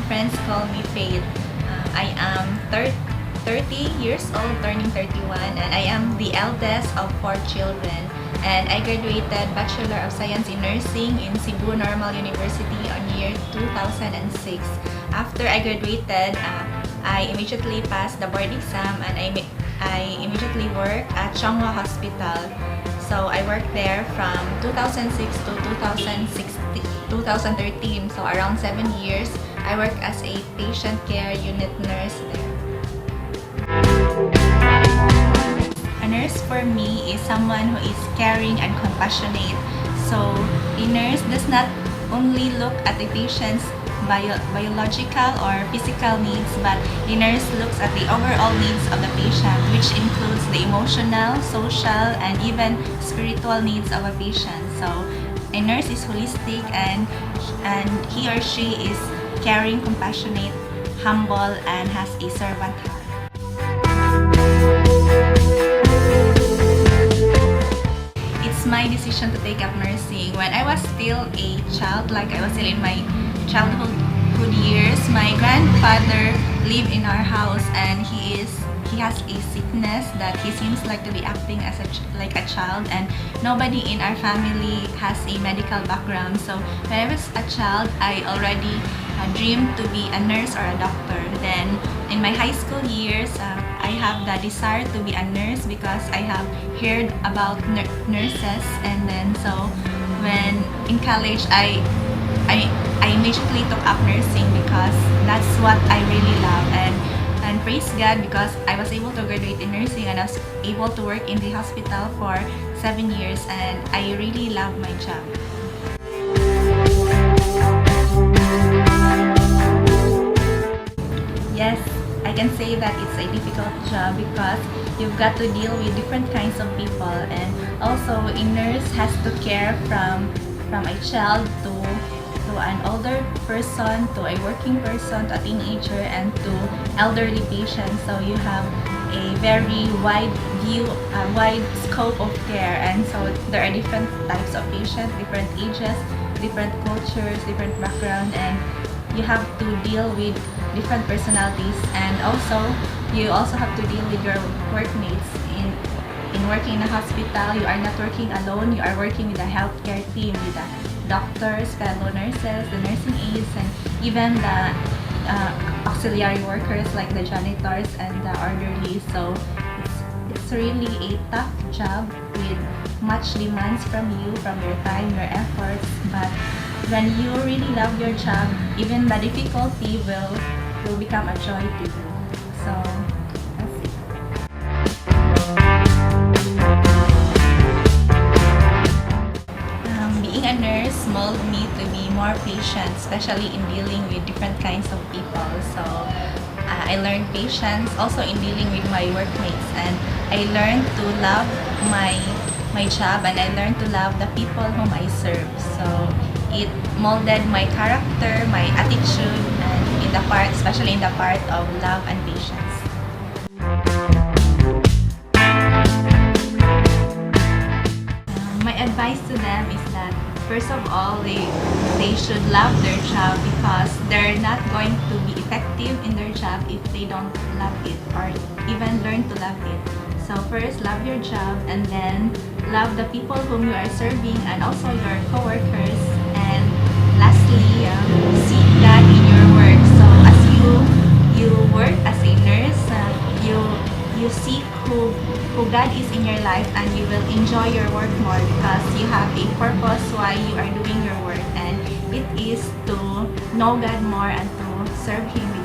friends call me Faith. I am 30 years old, turning 31, and I am the eldest of 4 children. And I graduated Bachelor of Science in Nursing in Cebu Normal University on year 2006. After I graduated, I immediately passed the board exam and I immediately worked at Chong Hua Hospital. So I worked there from 2006 to 2013, so around 7 years. I worked as a patient care unit nurse there. A nurse for me is someone who is caring and compassionate. So a nurse does not only look at the patient's biological or physical needs, but the nurse looks at the overall needs of the patient, which includes the emotional, social, and even spiritual needs of a patient. So a nurse is holistic and he or she is caring, compassionate, humble, and has a servant heart. It's my decision to take up nursing. When I was still a child, like I was still in my childhood years, my grandfather lived in our house and he has a sickness that he seems like to be acting as like a child, and nobody in our family has a medical background. So when I was a child, I already dreamed to be a nurse or a doctor. Then in my high school years, I have the desire to be a nurse because I have heard about nurses, and then so when in college I immediately took up nursing because that's what I really love, and praise God because I was able to graduate in nursing and I was able to work in the hospital for 7 years, and I really love my job. Yes, I can say that it's a difficult job because you've got to deal with different kinds of people, and also a nurse has to care from a child to an older person, to a working person, to a teenager, and to elderly patients. So you have a very wide view, a wide scope of care, and so there are different types of patients, different ages, different cultures, different background, and you have to deal with different personalities, and you also have to deal with your workmates. In working in a hospital, you are not working alone, you are working with a healthcare team, with the doctors, fellow nurses, the nursing aides, and even the auxiliary workers like the janitors and the orderlies. So it's really a tough job with much demands from you, from your time, your efforts, but when you really love your job, even the difficulty will become a joy to you. So that's it. Being a nurse molded me to be more patient, especially in dealing with different kinds of people. So I learned patience also in dealing with my workmates, and I learned to love my job, and I learned to love the people whom I serve. So it molded my character, my attitude, and especially in the part of love and patience. My advice to them is that first of all, they should love their job because they're not going to be effective in their job if they don't love it or even learn to love it. So first, love your job, and then love the people whom you are serving and also your co-workers. And lastly, seek God in your work. So as you work as a nurse, you seek who God is in your life, and you will enjoy your work more because you have a purpose why you are doing your work, and it is to know God more and to serve Him with